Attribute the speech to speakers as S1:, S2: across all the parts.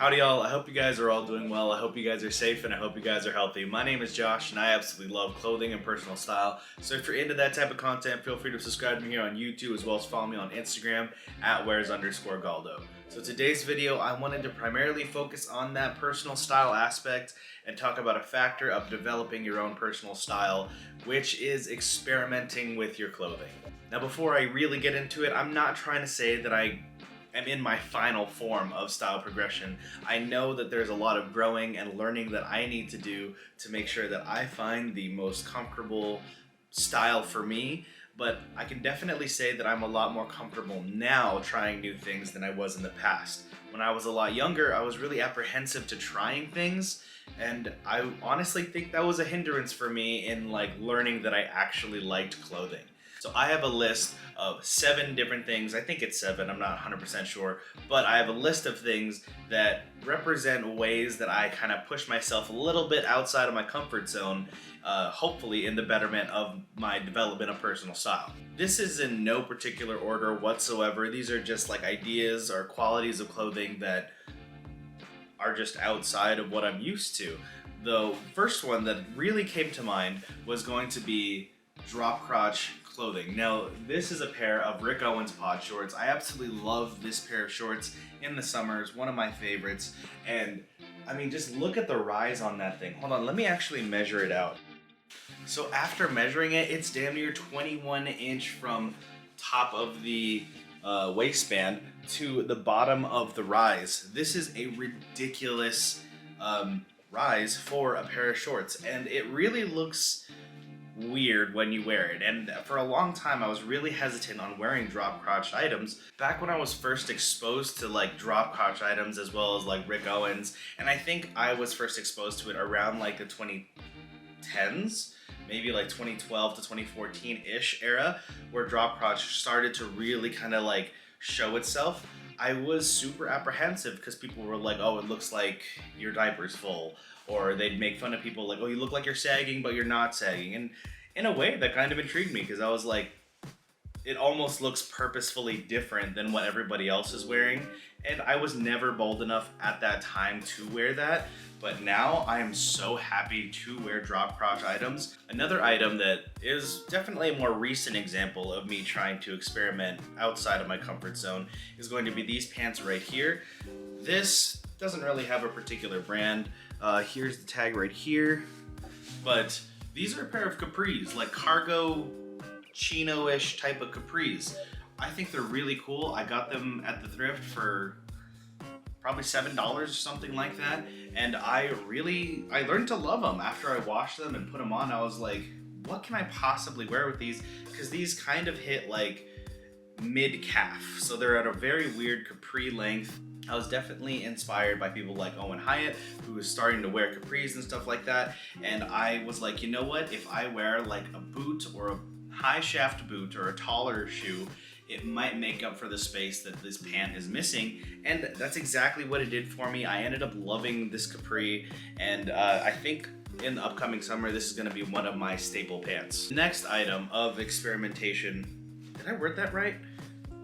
S1: Howdy y'all, I hope you guys are all doing well, I hope you guys are safe, and I hope you guys are healthy. My name is Josh, and I absolutely love clothing and personal style, so if you're into that type of content, feel free to subscribe to me here on YouTube, as well as follow me on Instagram at @wears_Galdo. So today's video, I wanted to primarily focus on that personal style aspect and talk about a factor of developing your own personal style, which is experimenting with your clothing. Now before I really get into it, I'm not trying to say that I am in my final form of style progression. I know that there's a lot of growing and learning that I need to do to make sure that I find the most comfortable style for me, but I can definitely say that I'm a lot more comfortable now trying new things than I was in the past. When I was a lot younger, I was really apprehensive to trying things, and I honestly think that was a hindrance for me in learning that I actually liked clothing. So I have a list of 7 different things. I think it's 7, I'm not 100% sure, but I have a list of things that represent ways that I kind of push myself a little bit outside of my comfort zone, hopefully in the betterment of my development of personal style. This is in no particular order whatsoever. These are just ideas or qualities of clothing that are just outside of what I'm used to. The first one that really came to mind was going to be drop crotch clothing. Now, this is a pair of Rick Owens pod shorts. I absolutely love this pair of shorts in the summer. It's one of my favorites. And I mean, just look at the rise on that thing. Hold on, let me actually measure it out. So after measuring it, it's damn near 21 inch from top of the waistband to the bottom of the rise. This is a ridiculous rise for a pair of shorts, and it really looks weird when you wear it. And for a long time I was really hesitant on wearing drop crotch items back when I was first exposed to drop crotch items, as well as Rick Owens, and I think I was first exposed to it around the 2010s, maybe 2012 to 2014-ish era, where drop crotch started to really kind of show itself. I was super apprehensive because people were like, oh, it looks like your diaper's full, or they'd make fun of people oh, you look like you're sagging but you're not sagging. And in a way that kind of intrigued me, because I was like, it almost looks purposefully different than what everybody else is wearing, and I was never bold enough at that time to wear that. But now I am so happy to wear drop crotch items. Another item that is definitely a more recent example of me trying to experiment outside of my comfort zone is going to be these pants right here. This doesn't really have a particular brand. Here's the tag right here, but these are a pair of capris, cargo chino-ish type of capris. I think they're really cool. I got them at the thrift for probably $7 or something like that, and I learned to love them after I washed them and put them on. I was like, what can I possibly wear with these? Because these kind of hit mid-calf, so they're at a very weird capri length. I was definitely inspired by people like Owen Hyatt, who was starting to wear capris and stuff like that, and I was like, you know what, if I wear a boot or a high shaft boot or a taller shoe, it might make up for the space that this pant is missing. And that's exactly what it did for me. I ended up loving this capri, and I think in the upcoming summer this is going to be one of my staple pants. Next item of experimentation, did I word that right?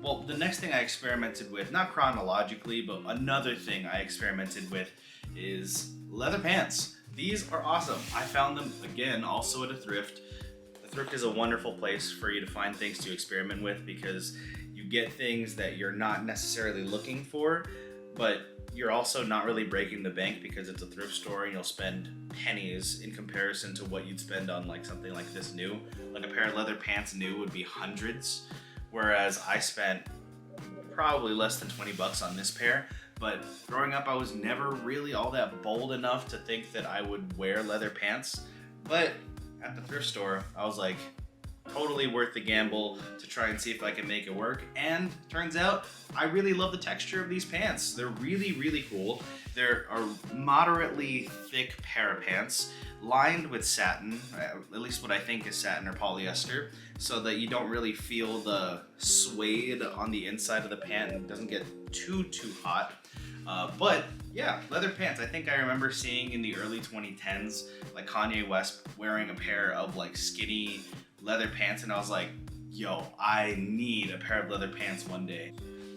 S1: Well, the next thing I experimented with, not chronologically, but another thing I experimented with is leather pants. These are awesome. I found them, again, also at a thrift. The thrift is a wonderful place for you to find things to experiment with, because you get things that you're not necessarily looking for, but you're also not really breaking the bank because it's a thrift store and you'll spend pennies in comparison to what you'd spend on something like this new. A pair of leather pants new would be hundreds, whereas I spent probably less than 20 bucks on this pair. But growing up, I was never really all that bold enough to think that I would wear leather pants. But at the thrift store, I was like, totally worth the gamble to try and see if I can make it work. And turns out I really love the texture of these pants. They're really, really cool. They're a moderately thick pair of pants lined with satin, at least what I think is satin or polyester, so that you don't really feel the suede on the inside of the pant and it doesn't get too hot. But yeah, leather pants. I think I remember seeing in the early 2010s Kanye West wearing a pair of skinny leather pants, and I was like, yo, I need a pair of leather pants one day.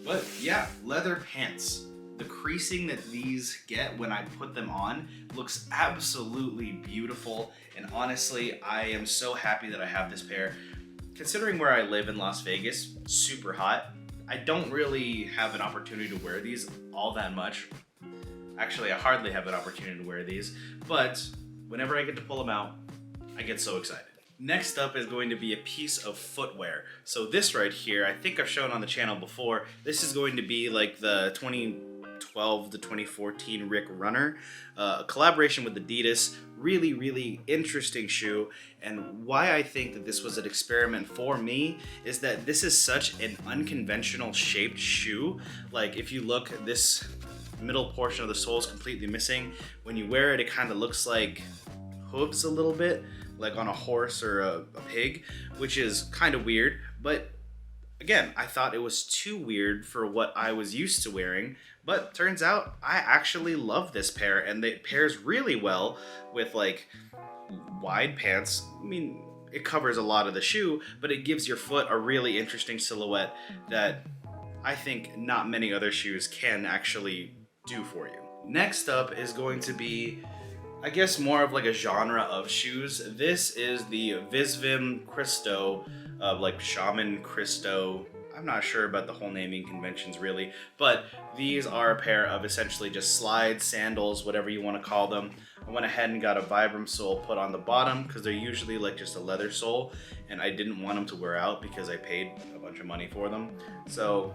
S1: But yeah, leather pants. the creasing that these get when I put them on looks absolutely beautiful, and honestly, I am so happy that I have this pair. Considering where I live in Las Vegas, super hot, I don't really have an opportunity to wear these all that much. Actually, I hardly have an opportunity to wear these, but whenever I get to pull them out, I get so excited. Next up is going to be a piece of footwear. So this right here, I think I've shown on the channel before, this is going to be like the 2012 to 2014 Rick Runner, a collaboration with Adidas. Really, really interesting shoe. And why I think that this was an experiment for me is that this is such an unconventional shaped shoe. Like if you look, this middle portion of the sole is completely missing. When you wear it, it kind of looks like hooves a little bit, like on a horse or a pig, which is kind of weird. But again, I thought it was too weird for what I was used to wearing, but turns out I actually love this pair, and it pairs really well with like wide pants. I mean, it covers a lot of the shoe, but it gives your foot a really interesting silhouette that I think not many other shoes can actually do for you. Next up is going to be, I guess, more of like a genre of shoes. This is the Visvim Christo, like Shaman Christo. I'm not sure about the whole naming conventions really, but these are a pair of essentially just slides, sandals, whatever you want to call them. I went ahead and got a Vibram sole put on the bottom because they're usually like just a leather sole, and I didn't want them to wear out because I paid a bunch of money for them. So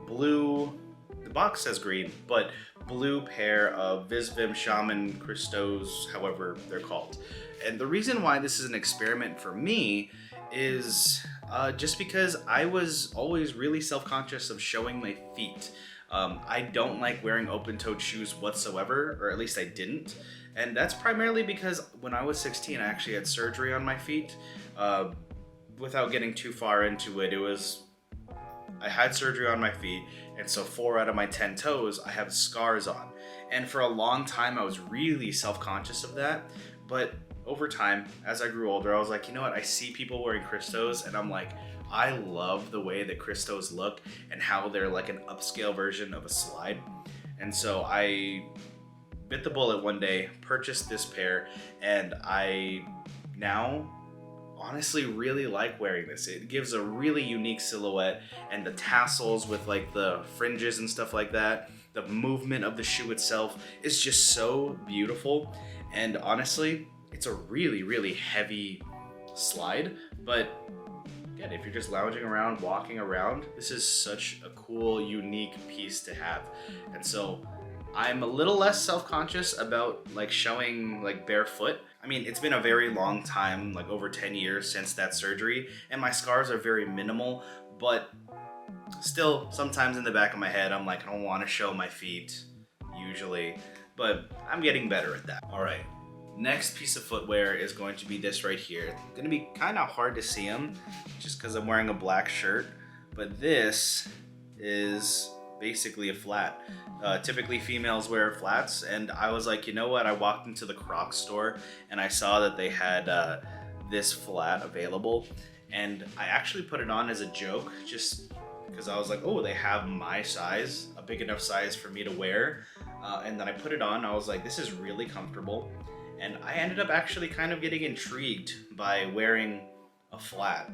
S1: blue, the box says green, but blue pair of Visvim Shaman Christos, however they're called. And the reason why this is an experiment for me is just because I was always really self-conscious of showing my feet. I don't like wearing open-toed shoes whatsoever, or at least I didn't. And that's primarily because when I was 16, I actually had surgery on my feet. Without getting too far into it, I had surgery on my feet, and so 4 out of my 10 toes I have scars on. And for a long time I was really self-conscious of that, but over time, as I grew older, I was like, you know what, I see people wearing Christos and I'm like, I love the way that Christos look and how they're like an upscale version of a slide. And so I bit the bullet one day, purchased this pair, and I now honestly really like wearing this. It gives a really unique silhouette, and the tassels with like the fringes and stuff like that, the movement of the shoe itself is just so beautiful. And honestly, it's a really, really heavy slide, but again, if you're just lounging around, walking around, this is such a cool, unique piece to have. And so I'm a little less self-conscious about like showing like barefoot. I mean, it's been a very long time, like over 10 years since that surgery, and my scars are very minimal, but still sometimes in the back of my head, I'm like, I don't want to show my feet usually, but I'm getting better at that. All right. Next piece of footwear is going to be this right here. It's going to be kind of hard to see them just because I'm wearing a black shirt, but this is basically a flat. Typically females wear flats, and I was like, you know what, I walked into the Crocs store and I saw that they had this flat available, and I actually put it on as a joke just because I was like, oh, they have my size, a big enough size for me to wear, and then I put it on. I was like, this is really comfortable. And I ended up actually kind of getting intrigued by wearing a flat.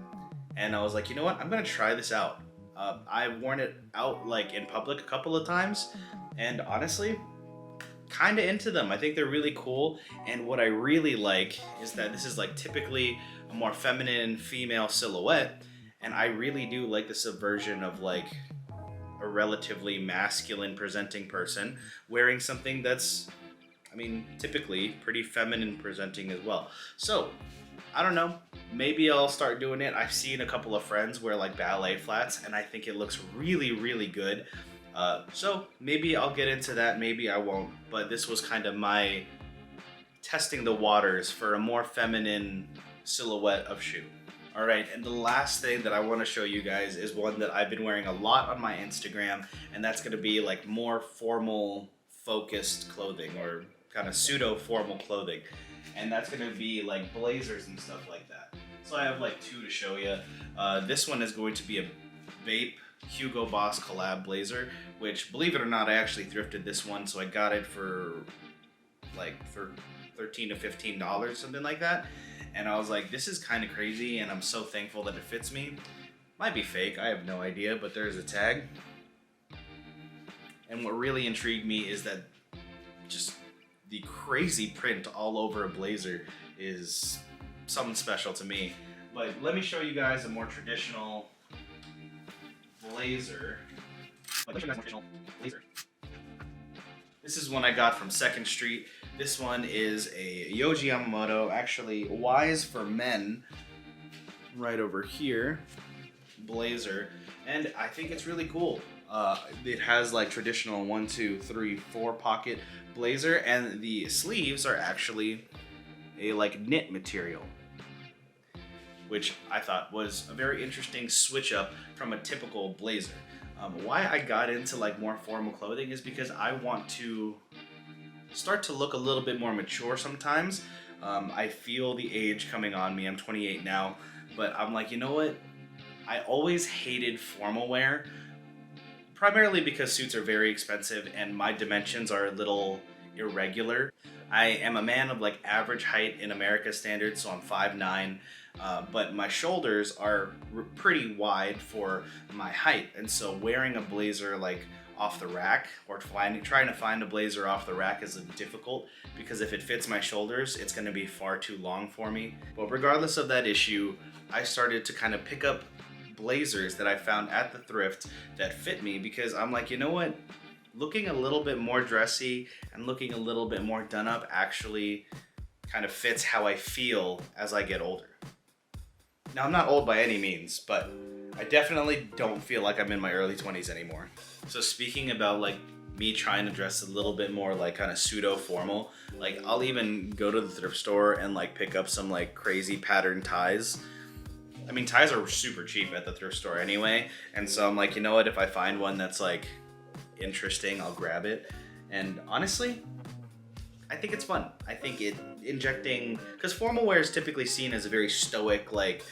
S1: And I was like, you know what? I'm gonna try this out. I've worn it out like in public a couple of times, and honestly, kind of into them. I think they're really cool. And what I really like is that this is like typically a more feminine female silhouette. And I really do like the subversion of like a relatively masculine presenting person wearing something that's, I mean, typically pretty feminine presenting as well. So, I don't know, maybe I'll start doing it. I've seen a couple of friends wear like ballet flats, and I think it looks really, really good. So maybe I'll get into that, maybe I won't. But this was kind of my testing the waters for a more feminine silhouette of shoe. All right, and the last thing that I want to show you guys is one that I've been wearing a lot on my Instagram, and that's going to be like more formal focused clothing, or kind of pseudo formal clothing, and that's going to be like blazers and stuff like that. So I have like 2 to show you. This one is going to be a vape Hugo Boss collab blazer, which, believe it or not, I actually thrifted this one, so I got it for $13 to $15, something like that. And I was like, this is kind of crazy, and I'm so thankful that it fits me. Might be fake, I have no idea, but there's a tag. And what really intrigued me is that just the crazy print all over a blazer is something special to me. But let me show you guys a more traditional blazer. This is one I got from 2nd Street. This one is a Yohji Yamamoto, actually Wise for Men, right over here, blazer. And I think it's really cool. It has like traditional 1, 2, 3, 4 pocket blazer, and the sleeves are actually a like knit material, which I thought was a very interesting switch up from a typical blazer. Why I got into like more formal clothing is because I want to start to look a little bit more mature sometimes. I feel the age coming on me. I'm 28 now, but I'm like, you know what? I always hated formal wear, primarily because suits are very expensive and my dimensions are a little irregular. I am a man of like average height in America standards, so I'm 5'9", but my shoulders are pretty wide for my height, and so wearing a blazer like off the rack or trying to find a blazer off the rack is difficult, because if it fits my shoulders, it's going to be far too long for me. But regardless of that issue, I started to kind of pick up blazers that I found at the thrift that fit me, because I'm like, you know what? Looking a little bit more dressy and looking a little bit more done up actually kind of fits how I feel as I get older. Now, I'm not old by any means, but I definitely don't feel like I'm in my early 20s anymore. So speaking about like me trying to dress a little bit more like kind of pseudo formal, like I'll even go to the thrift store and like pick up some like crazy pattern ties. I mean, ties are super cheap at the thrift store anyway, and so I'm like, you know what, if I find one that's like interesting, I'll grab it. And honestly, I think it's fun. I think injecting, because formal wear is typically seen as a very stoic, like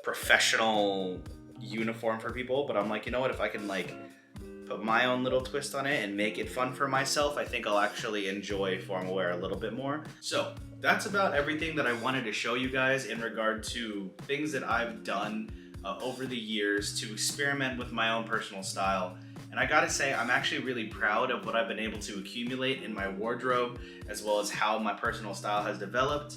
S1: professional uniform for people, but I'm like, you know what, if I can like put my own little twist on it and make it fun for myself, I think I'll actually enjoy formal wear a little bit more. So that's about everything that I wanted to show you guys in regard to things that I've done over the years to experiment with my own personal style. And I gotta say, I'm actually really proud of what I've been able to accumulate in my wardrobe, as well as how my personal style has developed.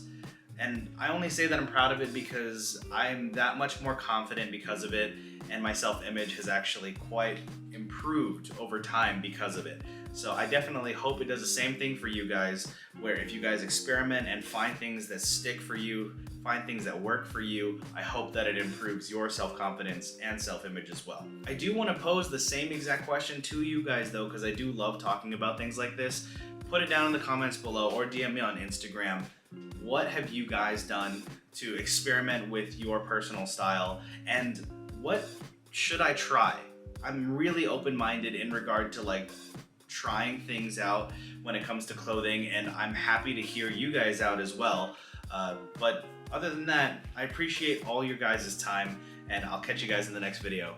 S1: And I only say that I'm proud of it because I'm that much more confident because of it, and my self-image has actually quite improved over time because of it. So I definitely hope it does the same thing for you guys, where if you guys experiment and find things that stick for you, find things that work for you, I hope that it improves your self-confidence and self-image as well. I do want to pose the same exact question to you guys though, because I do love talking about things like this. Put it down in the comments below or DM me on Instagram. What have you guys done to experiment with your personal style, and what should I try? I'm really open-minded in regard to like trying things out when it comes to clothing, and I'm happy to hear you guys out as well. But other than that, I appreciate all your guys' time, and I'll catch you guys in the next video.